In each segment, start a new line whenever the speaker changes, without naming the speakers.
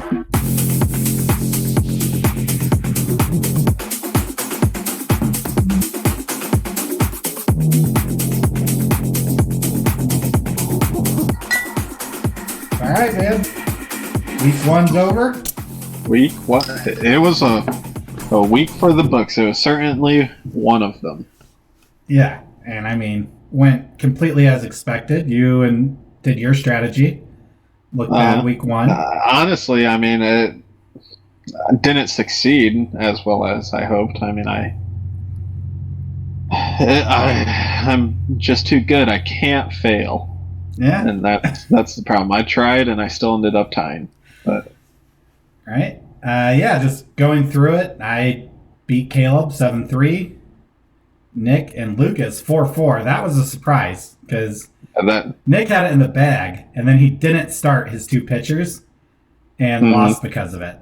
All right, man. Week one's over.
Week one. It was a week for the books. It was certainly one of them.
Yeah, and I mean, went completely as expected. You did your strategy. Looked bad week one.
Honestly, I mean, it didn't succeed as well as I hoped. I mean, I'm just too good. I can't fail.
Yeah,
And that's the problem. I tried, and I still ended up tying. But
right. Yeah, just going through it. I beat Caleb 7-3. Nick and Lucas 4-4. That was a surprise because Nick had it in the bag, and then he didn't start his two pitchers and lost because of it.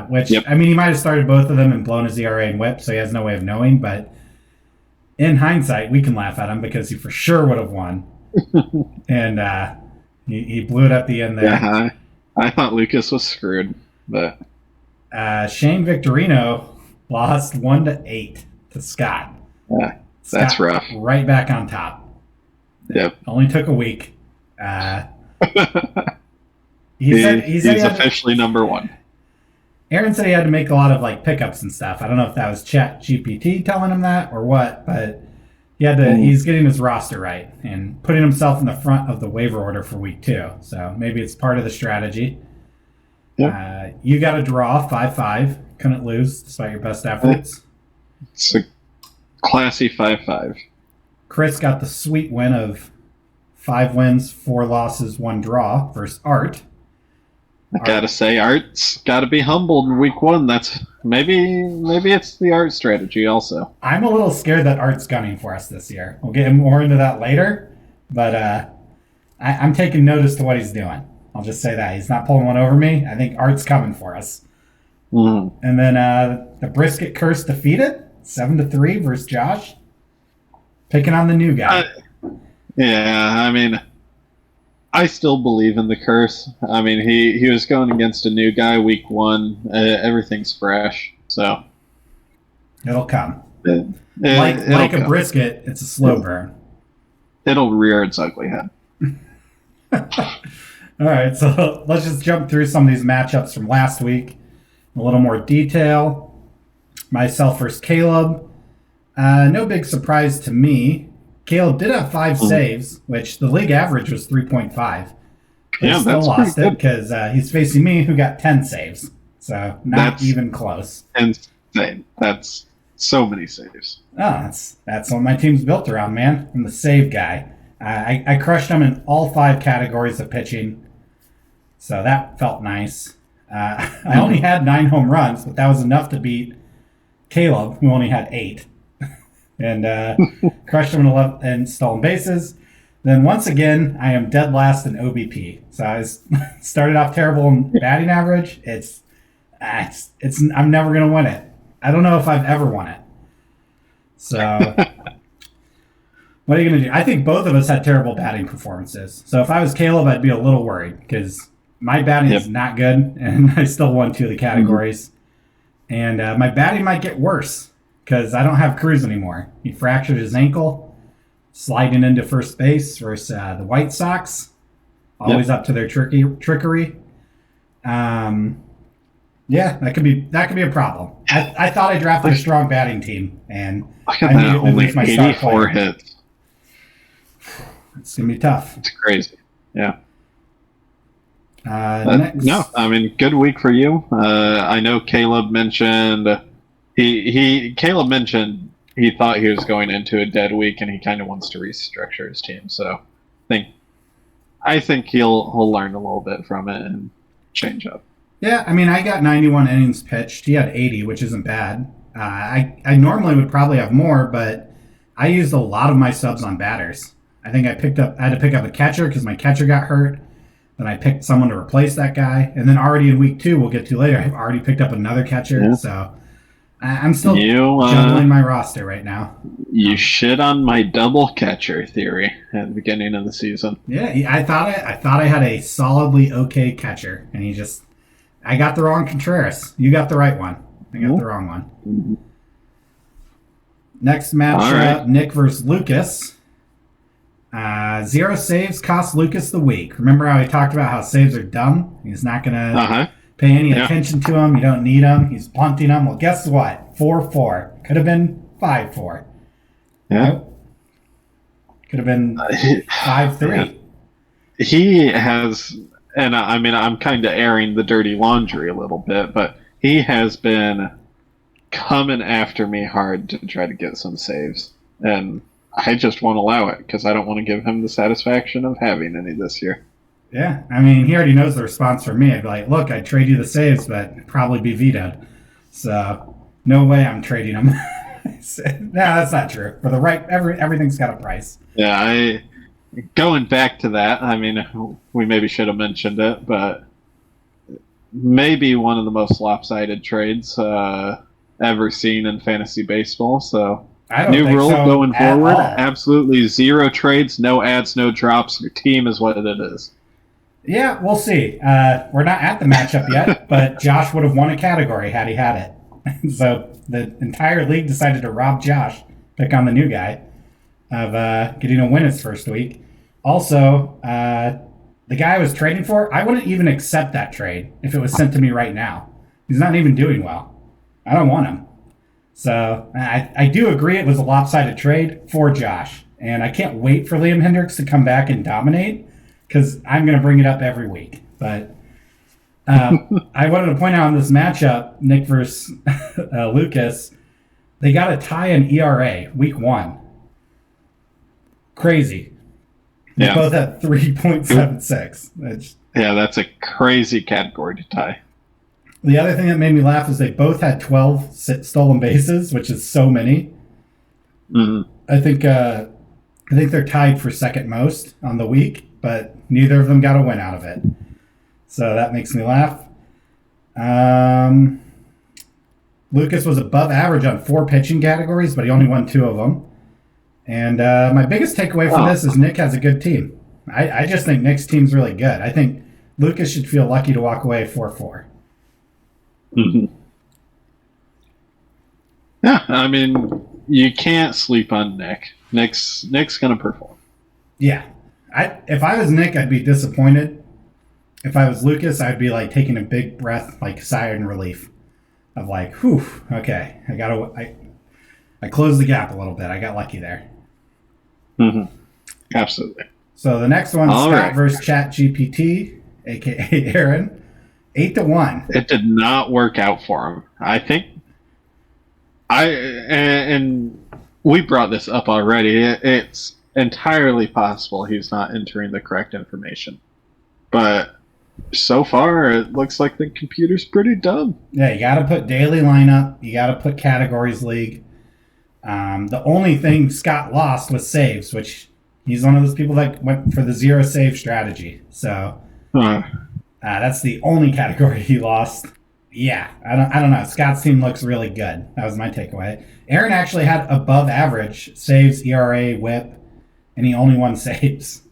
Which, I mean, he might have started both of them and blown his ERA and whip, so he has no way of knowing. But in hindsight, we can laugh at him because he for sure would have won. And he blew it at the end there.
Yeah, I thought Lucas was screwed. But
Shane Victorino lost 1-8 to Scott.
Yeah, that's
Scott
rough.
Right back on top.
Yep.
Only took a week.
He's officially number one.
Aaron said he had to make a lot of like pickups and stuff. I don't know if that was Chat GPT telling him that or what, but he had to. He's getting his roster right and putting himself in the front of the waiver order for week 2. So maybe it's part of the strategy. Yep. You got a draw 5-5. Couldn't lose despite your best efforts.
It's a classy 5-5.
Chris got the sweet win of 5 wins, 4 losses, 1 draw versus Art.
I gotta say, Art's gotta be humbled in week 1. That's maybe it's the Art strategy also.
I'm a little scared that Art's gunning for us this year. We'll get more into that later, but I'm taking notice to what he's doing. I'll just say that he's not pulling one over me. I think Art's coming for us. And then the Brisket Curse defeated 7-3 versus Josh, picking on the new guy.
Yeah, I mean, I still believe in the curse. I mean, he was going against a new guy week 1. Everything's fresh, so
it'll come. Like a brisket, it's a slow burn.
It'll rear its ugly head.
All right, so let's just jump through some of these matchups from last week in a little more detail. Myself versus Caleb. No big surprise to me. Caleb did have 5 saves, which the league average was 3.5.
Yeah,
still lost it because he's facing me, who got 10 saves. So that's even close.
Insane. That's so many saves.
Oh, that's what my team's built around, man. I'm the save guy. I crushed him in all 5 categories of pitching, so that felt nice. I only had 9 home runs, but that was enough to beat Caleb, who only had 8. And crushed him in 11 and stolen bases. Then once again, I am dead last in OBP. So I started off terrible in batting average. I'm never gonna win it. I don't know if I've ever won it. So what are you gonna do? I think both of us had terrible batting performances. So if I was Caleb, I'd be a little worried because my batting is not good, and I still won 2 of the categories. And my batting might get worse because I don't have Cruz anymore. He fractured his ankle, sliding into first base versus the White Sox. Always up to their trickery. Yeah, that could be a problem. I thought I drafted a strong batting team, and I immediately lose my star player.
84 hits.
It's gonna be tough.
It's crazy. Yeah.
Next.
No, I mean, good week for you. I know Caleb mentioned Caleb mentioned he thought he was going into a dead week, and he kind of wants to restructure his team. So I think he'll learn a little bit from it and change up.
Yeah, I mean, I got 91 innings pitched. He had 80, which isn't bad. I normally would probably have more, but I used a lot of my subs on batters. I think I had to pick up a catcher because my catcher got hurt. Then I picked someone to replace that guy. And then already in week 2, we'll get to later, I've already picked up another catcher. Yeah. So I'm still juggling my roster right now.
You shit on my double catcher theory at the beginning of the season.
Yeah, I thought I had a solidly okay catcher, and he just I got the wrong Contreras. You got the right one. I got the wrong one.
Mm-hmm.
Next matchup, Nick versus Lucas. 0 saves cost Lucas the week. Remember how he talked about how saves are dumb? He's not going to pay any attention to them. You don't need them. He's punting them. Well, guess what? 4-4. Could have been 5-4.
Yeah.
Nope. Could have been 5-3.
He has, and I mean, I'm kind of airing the dirty laundry a little bit, but he has been coming after me hard to try to get some saves. And I just won't allow it because I don't want to give him the satisfaction of having any this year.
Yeah, I mean, he already knows the response from me. I'd be like, look, I'd trade you the saves, but it'd probably be vetoed. So, no way I'm trading them. No, that's not true. For the right, everything's got a price.
Yeah, going back to that, I mean, we maybe should have mentioned it, but maybe one of the most lopsided trades ever seen in fantasy baseball. So, new rule going forward: absolutely 0 trades, no ads, no drops. Your team is what it is.
Yeah, we'll see. We're not at the matchup yet, but Josh would have won a category had he had it. So the entire league decided to rob Josh, pick on the new guy, of getting a win his first week. Also, the guy I was trading for, I wouldn't even accept that trade if it was sent to me right now. He's not even doing well. I don't want him. So I do agree it was a lopsided trade for Josh. And I can't wait for Liam Hendriks to come back and dominate because I'm going to bring it up every week. But I wanted to point out in this matchup, Nick versus Lucas, they got a tie in ERA week 1. Crazy. They both had 3.76.
Yeah, that's a crazy category to tie.
The other thing that made me laugh is they both had 12 stolen bases, which is so many.
Mm-hmm.
I think they're tied for second most on the week, but neither of them got a win out of it. So that makes me laugh. Lucas was above average on 4 pitching categories, but he only won 2 of them. And my biggest takeaway from this is Nick has a good team. I just think Nick's team's really good. I think Lucas should feel lucky to walk away 4-4.
Mm-hmm. Yeah, I mean, you can't sleep on Nick. Nick's going to perform.
Yeah. If I was Nick, I'd be disappointed. If I was Lucas, I'd be like taking a big breath, like sigh in relief of like, whew, okay, I closed the gap a little bit. I got lucky there.
Mm-hmm. Absolutely.
So the next one's Scott versus ChatGPT, a.k.a. Aaron. 8-1.
It did not work out for him. I think and we brought this up already. It's entirely possible he's not entering the correct information. But so far, it looks like the computer's pretty dumb.
Yeah, you got to put daily lineup. You got to put categories league. The only thing Scott lost was saves, which he's one of those people that went for the 0 save strategy. So that's the only category he lost. Yeah, I don't know. Scott's team looks really good. That was my takeaway. Aaron actually had above average saves, ERA, WHIP, and he only won saves.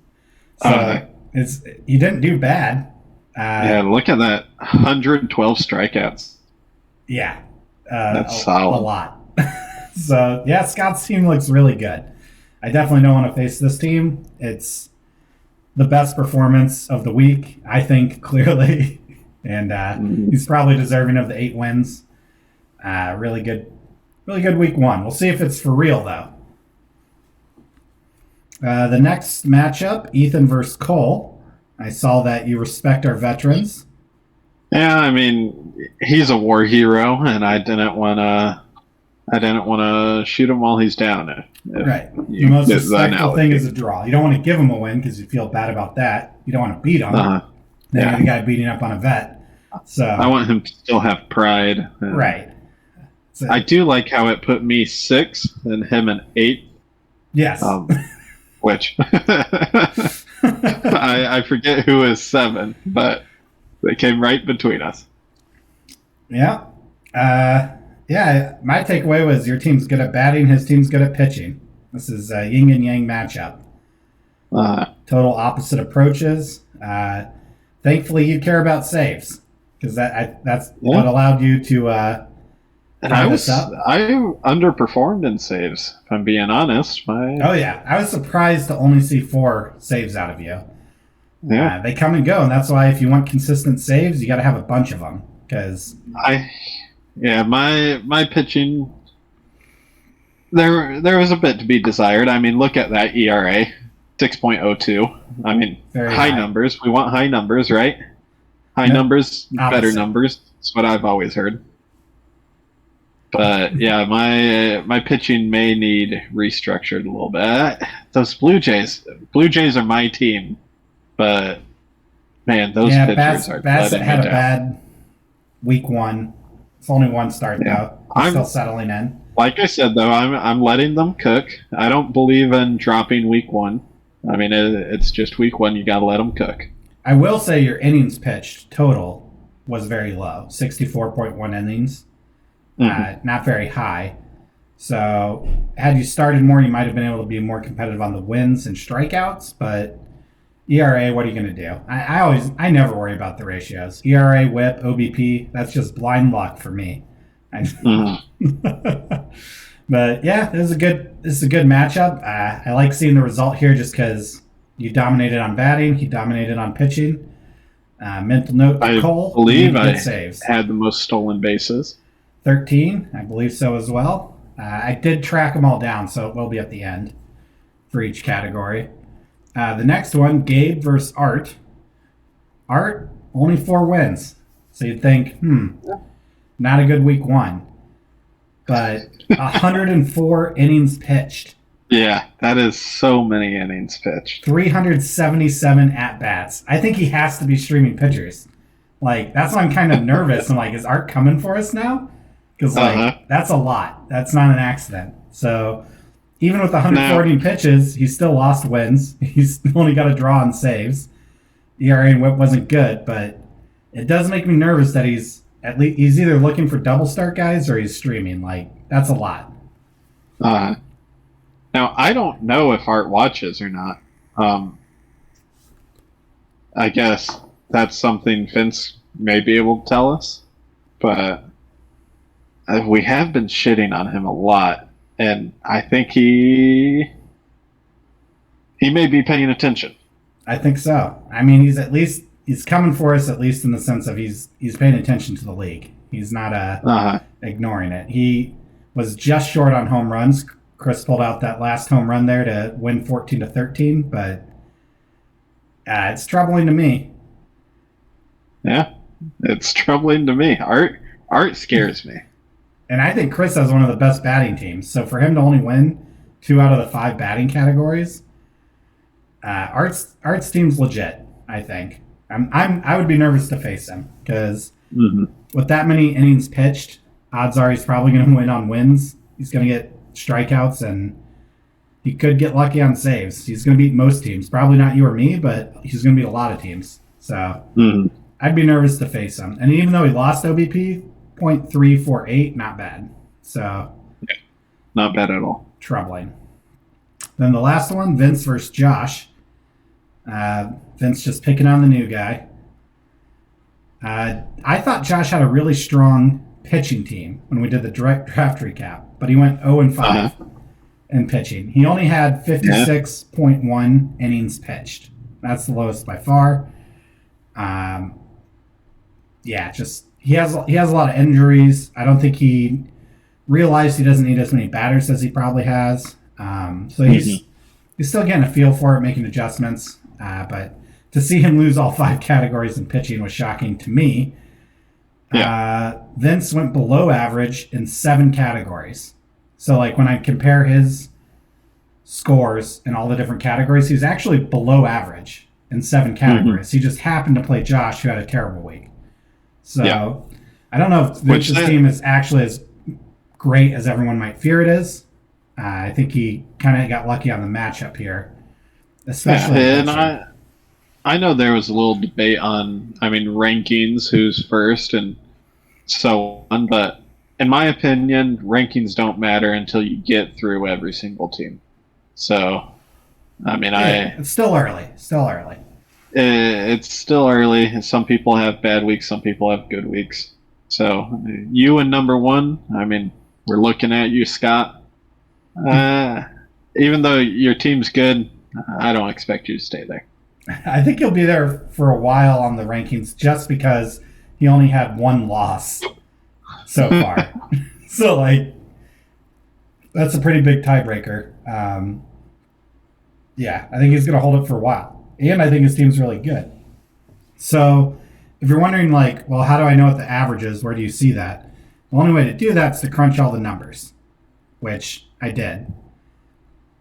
So he didn't do bad.
Yeah, look at that. 112 strikeouts.
Yeah.
That's solid.
A lot. So, yeah, Scott's team looks really good. I definitely don't want to face this team. It's the best performance of the week, I think, clearly. And he's probably deserving of the 8 wins. Really good week 1. We'll see if it's for real, though. The next matchup, Ethan versus Cole. I saw that you respect our veterans.
Yeah, I mean, he's a war hero, and I didn't want to shoot him while he's down.
Right. The most respectful thing is a draw. You don't want to give him a win because you feel bad about that. You don't want to beat him. Then you're the guy beating up on a vet. So
I want him to still have pride.
Right. So,
I do like how it put me 6 and him an 8.
Yes.
Which I forget who is 7, but they came right between us.
Yeah. Yeah, my takeaway was your team's good at batting, his team's good at pitching. This is a yin and yang matchup. Total opposite approaches. Thankfully, you care about saves because that's what allowed you to.
And I underperformed in saves. If I'm being honest,
oh yeah, I was surprised to only see 4 saves out of you.
Yeah,
they come and go, and that's why if you want consistent saves, you got to have a bunch of them. Because
my pitching. There was a bit to be desired. I mean, look at that ERA, 6.02. I mean, high numbers. We want high numbers, right? High numbers, better numbers. That's what I've always heard. But yeah, my pitching may need restructured a little bit. Those Blue Jays are my team, but man, those pitchers are
Bassett had a bad week 1. It's only 1 start though. I'm still settling in.
Like I said though, I'm letting them cook. I don't believe in dropping week 1. I mean, it's just week 1. You got to let them cook.
I will say your innings pitched total was very low, 64.1 innings. Not very high. So had you started more, you might have been able to be more competitive on the wins and strikeouts. But ERA, what are you going to do? I never worry about the ratios. ERA, WHIP, OBP, that's just blind luck for me. But yeah, this is a good matchup. I like seeing the result here just because you dominated on batting, he dominated on pitching. Mental note to Cole.
I believe I had the most stolen bases.
13, I believe so as well. I did track them all down, so it will be at the end for each category. The next one, Gabe versus Art. Art, only 4 wins. So you'd think, not a good week 1. But 104 innings pitched.
Yeah, that is so many innings pitched.
377 at-bats. I think he has to be streaming pitchers. Like, that's why I'm kind of nervous. I'm like, is Art coming for us now? Because, that's a lot. That's not an accident. So, even with 140 pitches, he still lost wins. He's only got a draw on saves. ERA and WHIP wasn't good, but it does make me nervous that he's either looking for double start guys or he's streaming. Like, that's a lot.
Now, I don't know if Art watches or not. I guess that's something Vince may be able to tell us. But we have been shitting on him a lot. And I think he may be paying attention.
I think so. I mean, he's coming for us, at least in the sense of he's paying attention to the league. He's not ignoring it. He was just short on home runs. Chris pulled out that last home run there to win 14-13, but it's troubling to me.
Yeah, it's troubling to me. Art scares me.
And I think Chris has one of the best batting teams. So for him to only win 2 out of the 5 batting categories, Art's team's legit, I think. I would be nervous to face him because with that many innings pitched, odds are he's probably going to win on wins. He's going to get strikeouts, and he could get lucky on saves. He's going to beat most teams. Probably not you or me, but he's going to beat a lot of teams. So I'd be nervous to face him. And even though he lost OBP, .348, not bad. So
not bad at all.
Troubling. Then the last one, Vince versus Josh. Vince just picking on the new guy. I thought Josh had a really strong pitching team when we did the direct draft recap, but he went 0-5 in pitching. He only had 56.1 innings pitched. That's the lowest by far. He has a lot of injuries. I don't think he realized he doesn't need as many batters as he probably has. So he's still getting a feel for it, making adjustments. But to see him lose all 5 categories in pitching was shocking to me. Vince went below average in 7 categories. So like when I compare his scores in all the different categories, he's actually below average in 7 categories. He just happened to play Josh, who had a terrible week. So I don't know if Vince's team is actually as great as everyone might fear it is. I think he kind of got lucky on the matchup here, especially.
And I know there was a little debate on, rankings, who's first and so on, but in my opinion, rankings don't matter until you get through every single team. So,
it's still early.
It's still early. Some people have bad weeks. Some people have good weeks. So you and number one. I mean, we're looking at you, Scott. Even though your team's good, I don't expect you to stay there.
I think he'll be there for a while on the rankings, just because he only had one loss so far. So like, that's a pretty big tiebreaker. Yeah, I think he's going to hold it for a while. And I think his team's really good. So if you're wondering, like, well, how do I know what the average is? Where do you see that? The only way to do that is to crunch all the numbers, which I did.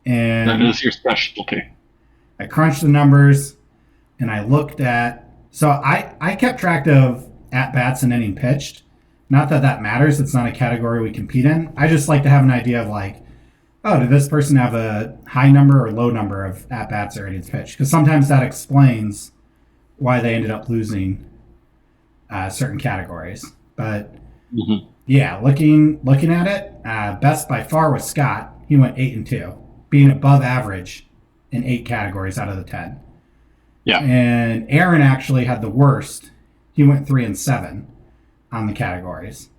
And
that is your specialty.
I crunched the numbers, and I looked at... So I kept track of at-bats and inning pitched. Not that that matters. It's not a category we compete in. I just like to have an idea of, like, oh, did this person have a high number or low number of at-bats or innings pitched? Because sometimes that explains why they ended up losing certain categories. But, yeah, looking at it, best by far was Scott. He went 8-2, being above average in 8 categories out of the 10.
Yeah.
And Aaron actually had the worst. He went 3-7 on the categories.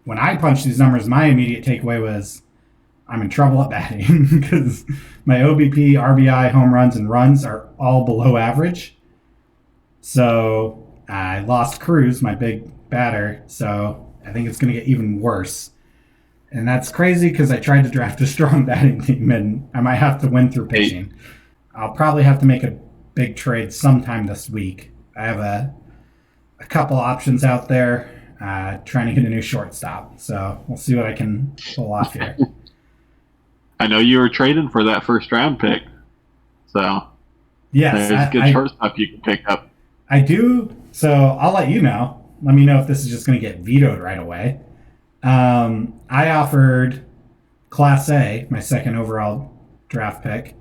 When I punched these numbers, my immediate takeaway was I'm in trouble at batting because my OBP, RBI, home runs, and runs are all below average. So I lost Cruz, my big batter. So I think it's going to get even worse. And that's crazy because I tried to draft a strong batting team, and I might have to win through pitching. I'll probably have to make a big trade sometime this week. I have a couple options out there. Trying to get a new shortstop. So we'll see what I can pull off here.
I know you were trading for that first round pick. So
yes,
there's a good shortstop you can pick up.
I do. So I'll let you know. Let me know if this is just going to get vetoed right away. I offered Class A, my second overall draft pick,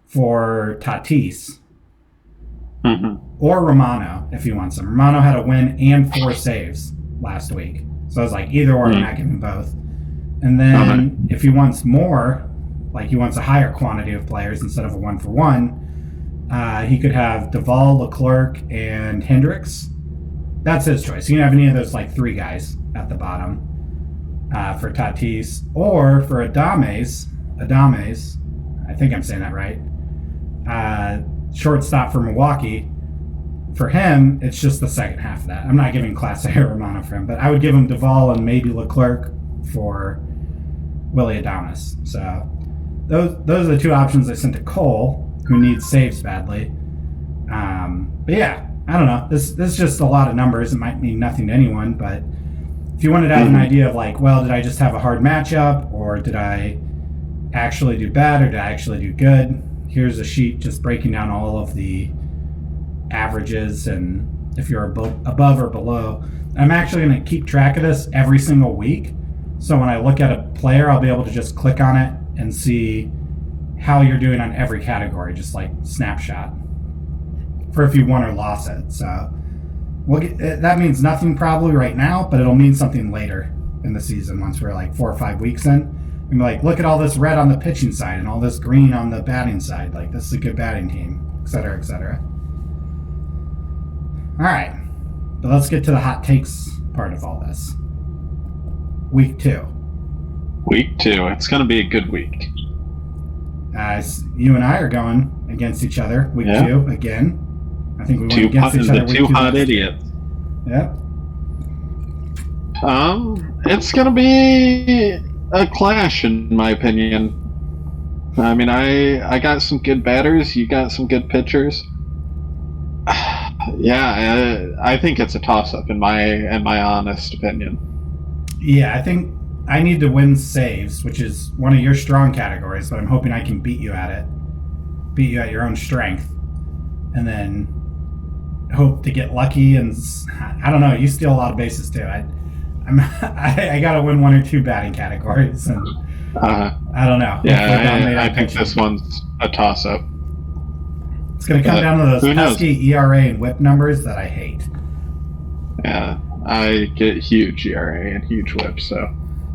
for Tatis. Or Romano, if he wants him. Romano had a win and 4 saves last week. So I was like, either or, I'm not giving both. And then if he wants more, like he wants a higher quantity of players instead of a 1-for-1, he could have Duvall, Leclerc, and Hendricks. That's his choice. He can have any of those like 3 guys at the bottom for Tatis. Or for Adames, I think I'm saying that right, shortstop for Milwaukee. For him, it's just the second half of that. I'm not giving Class A or Romano for him, but I would give him Duvall and maybe Leclerc for Willy Adames. So those are the 2 options I sent to Cole, who needs saves badly. But yeah, I don't know. This is just a lot of numbers. It might mean nothing to anyone, but if you wanted to have an idea of like, well, did I just have a hard matchup, or did I actually do bad, or did I actually do good? Here's a sheet just breaking down all of the averages and if you're above or below. I'm actually going to keep track of this every single week. So when I look at a player, I'll be able to just click on it and see how you're doing on every category, just like snapshot for if you won or lost it. So that means nothing probably right now, but it'll mean something later in the season once we're like 4 or 5 weeks in. And like, look at all this red on the pitching side and all this green on the batting side. Like, this is a good batting team, et cetera, et cetera. All right. But let's get to the hot takes part of all this. Week 2.
Week 2. It's going to be a good week.
You and I are going against each other week 2 again. I think we went against each other.
The 2 hot idiots.
Yep.
It's going to be a clash, in my opinion. I mean, I got some good batters. You got some good pitchers. Yeah, I think it's a toss-up in my honest opinion.
Yeah, I think I need to win saves, which is one of your strong categories, but I'm hoping I can beat you at it. Beat you at your own strength. And then hope to get lucky, and I don't know, you steal a lot of bases too. I gotta win 1 or 2 batting categories, and I don't know.
Yeah, I think this one's a toss-up.
It's gonna come down to those pesky ERA and WHIP numbers that I hate.
Yeah, I get huge ERA and huge WHIP.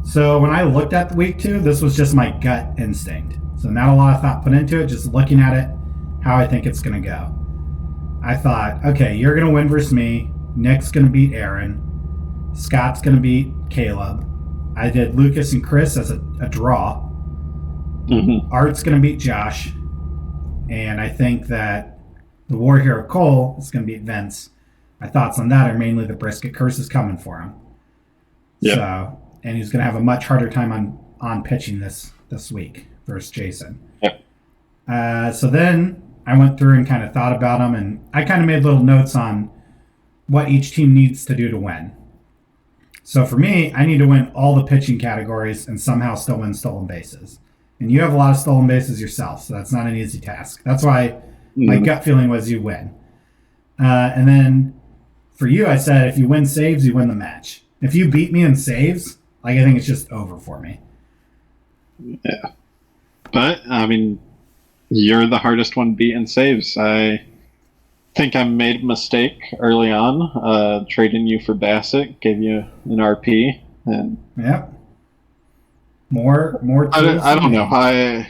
So
when I looked at week 2, this was just my gut instinct. So not a lot of thought put into it. Just looking at it, how I think it's going to go. I thought, okay, you're going to win versus me. Nick's going to beat Aaron. Scott's going to beat Caleb. I did Lucas and Chris as a draw.
Mm-hmm.
Art's going to beat Josh. And I think that the War Hero Cole is going to beat Vince. My thoughts on that are mainly the brisket curse is coming for him.
Yep.
So, and he's going to have a much harder time on pitching this week versus Jason.
Yep.
So then I went through and kind of thought about them, and I kind of made little notes on what each team needs to do to win. So for me, I need to win all the pitching categories and somehow still win stolen bases. And you have a lot of stolen bases yourself, so that's not an easy task. That's why my gut feeling was you win. And then for you, I said if you win saves, you win the match. If you beat me in saves, like I think it's just over for me.
Yeah. But, I mean, you're the hardest one beat in saves. I think I made a mistake early on, trading you for Bassett, gave you an RP. And
yep. More.
I don't know.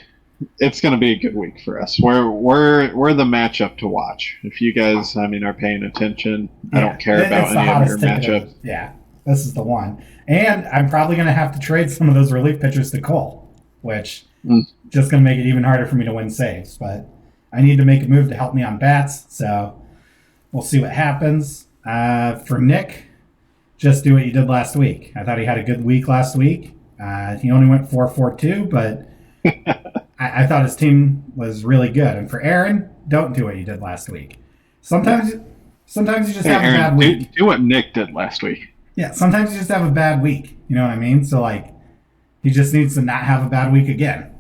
It's going to be a good week for us. We're the matchup to watch. If you guys, I mean, are paying attention, I don't care about any of your matchups.
Yeah, this is the one. And I'm probably going to have to trade some of those relief pitchers to Cole, which just going to make it even harder for me to win saves. But I need to make a move to help me on bats, so we'll see what happens. For Nick, just do what you did last week. I thought he had a good week last week. He only went 4-4-2, but I thought his team was really good. And for Aaron, don't do what you did last week. Sometimes you just have
Aaron,
a bad week.
Do what Nick did last week.
Yeah, sometimes you just have a bad week. You know what I mean? So, like, he just needs to not have a bad week again.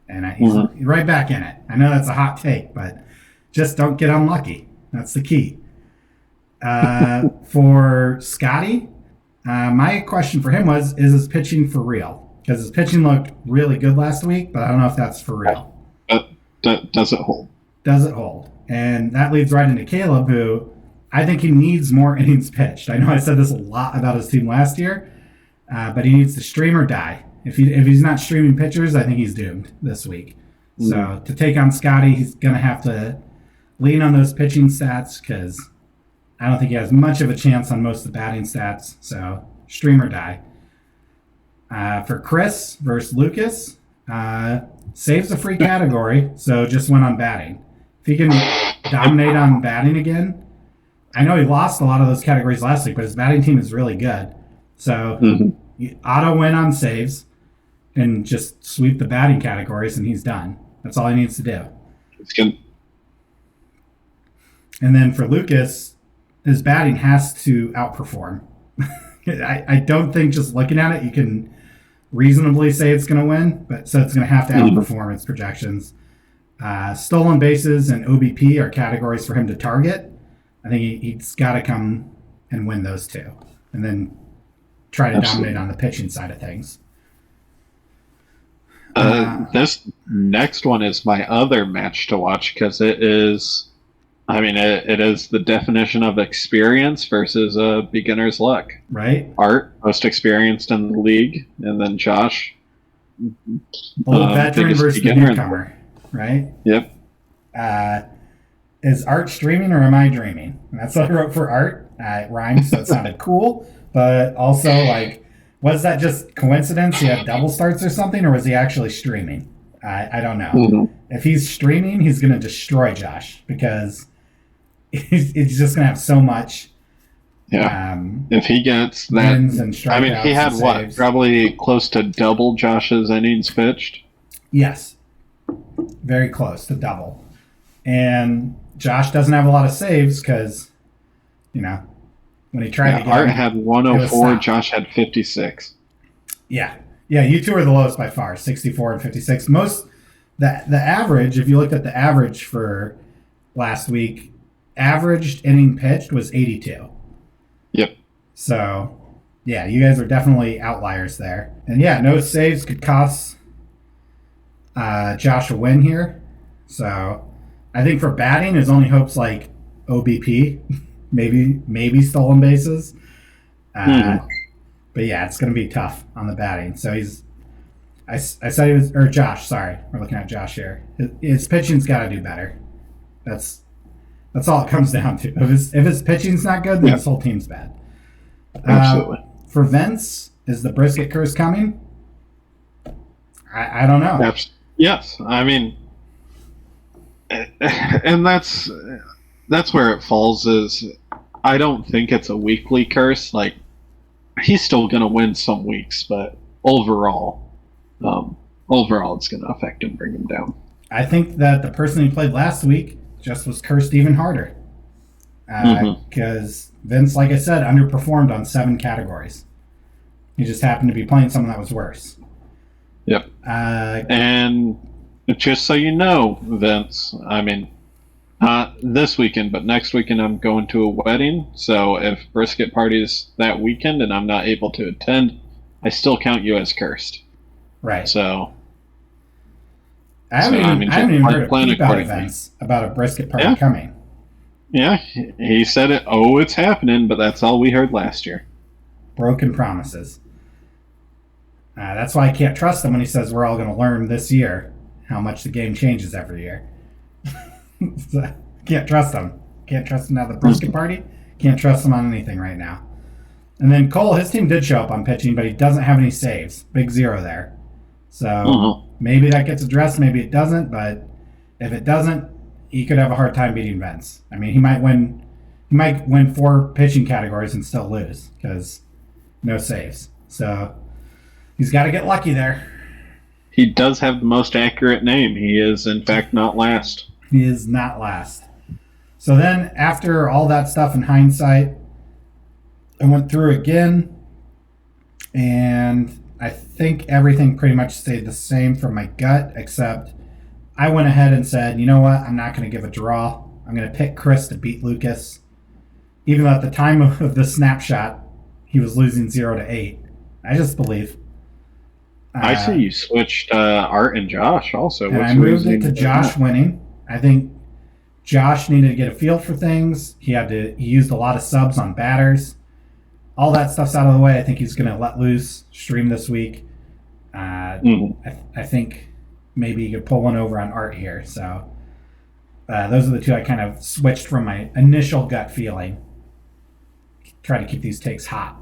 And he's right back in it. I know that's a hot take, but just don't get unlucky. That's the key. For Scotty, my question for him was, is his pitching for real? Because his pitching looked really good last week, but I don't know if that's for real.
Does it hold?
Does it hold? And that leads right into Caleb, who I think he needs more innings pitched. I know I said this a lot about his team last year, but he needs to stream or die. If he's not streaming pitchers, I think he's doomed this week. So to take on Scotty, he's going to have to lean on those pitching stats because I don't think he has much of a chance on most of the batting stats. So stream or die. For Chris versus Lucas, saves a free category, so just went on batting. If he can dominate on batting again, I know he lost a lot of those categories last week, but his batting team is really good. So auto win on saves and just sweep the batting categories, and he's done. That's all he needs to do.
It's good.
And then for Lucas, his batting has to outperform. I don't think just looking at it, you can reasonably say it's going to win, but so it's going to have to outperform its projections. Stolen bases and OBP are categories for him to target. I think he's got to come and win those two, and then try to dominate on the pitching side of things.
This next one is my other match to watch because it is, I mean, it is the definition of experience versus a beginner's luck.
Right.
Art, most experienced in the league, and then Josh.
Old veteran versus the newcomer, right?
Yep.
Is Art streaming or am I dreaming? And that's what I wrote for Art. It rhymes, so it sounded cool. But also, like, was that just coincidence? He had double starts or something, or was he actually streaming? I don't know. If he's streaming, he's going to destroy Josh because he's just going to have so much.
Yeah. If he gets that, I mean, he had what? Probably close to double Josh's innings pitched.
Yes. Very close to double. And Josh doesn't have a lot of saves because, when he tried to get
Art had 104, Josh had 56.
Yeah. Yeah, you two are the lowest by far, 64 and 56. The average, if you looked at the average for last week, averaged inning pitched was 82.
Yep.
So, yeah, you guys are definitely outliers there. And yeah, no saves could cost Josh a win here. So, I think for batting, his only hope's like OBP, maybe stolen bases. But yeah, it's going to be tough on the batting. So I said he was, or Josh, sorry. We're looking at Josh here. His pitching's got to do better. That's all it comes down to. If his pitching's not good, then his whole team's bad.
Absolutely.
For Vince, is the brisket curse coming? I don't know.
Yes, I mean, and that's where it falls. Is I don't think it's a weekly curse. Like, he's still going to win some weeks, but overall, it's going to affect him, bring him down.
I think that the person he played last week just was cursed even harder. Because Vince, like I said, underperformed on 7 categories. He just happened to be playing someone that was worse.
Yep. And just so you know, Vince, I mean, not this weekend, but next weekend I'm going to a wedding. So if brisket party's that weekend and I'm not able to attend, I still count you as cursed.
Right.
So
I haven't even heard a peep out of Vince about a brisket party coming.
Yeah, he said it. Oh, it's happening, but that's all we heard last year. Broken
promises. That's why I can't trust him when he says we're all going to learn this year how much the game changes every year. So, can't trust him. Can't trust him now. The brisket party. Can't trust him on anything right now. And then Cole, his team did show up on pitching, but he doesn't have any saves. Big 0 there. So maybe that gets addressed. Maybe it doesn't. But if it doesn't, he could have a hard time beating Vince. I mean, he might win 4 pitching categories and still lose because no saves. So he's got to get lucky there.
He does have the most accurate name. He is, in fact, not last.
He is not last. So then, after all that stuff in hindsight, I went through again, and I think everything pretty much stayed the same from my gut, except I went ahead and said, you know what, I'm not going to give a draw. I'm going to pick Chris to beat Lucas. Even though at the time of the snapshot, he was losing 0-8. I just believe.
I see you switched Art and Josh also.
And I moved it to Josh winning. I think Josh needed to get a feel for things. He used a lot of subs on batters. All that stuff's out of the way. I think he's going to let loose, stream this week. I think maybe you could pull one over on Art here. So those are the 2 I kind of switched from my initial gut feeling. Try to keep these takes hot.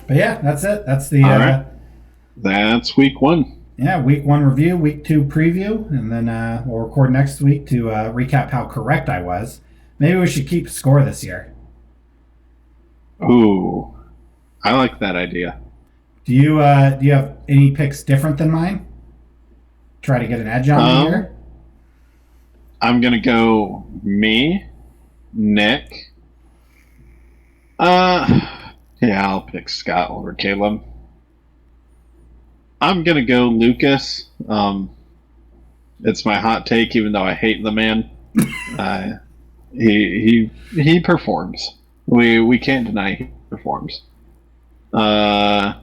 But yeah, that's it. That's the...
All right. That's week 1.
Yeah, week 1 review, week 2 preview, and then we'll record next week to recap how correct I was. Maybe we should keep score this year.
Ooh, I like that idea.
Do you have any picks different than mine? Try to get an edge on me here?
I'm going to go me, Nick. I'll pick Scott over Caleb. I'm going to go Lucas. It's my hot take, even though I hate the man. He performs. We can't deny he performs. I'll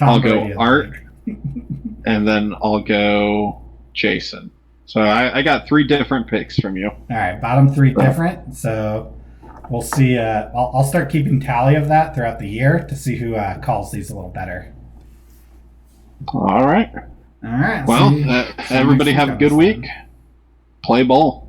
go Art, and then I'll go Jason. So I got 3 different picks from you.
All right, bottom 3 different. So we'll see. I'll start keeping tally of that throughout the year to see who calls these a little better.
All right. Well, everybody have a good week. Play ball.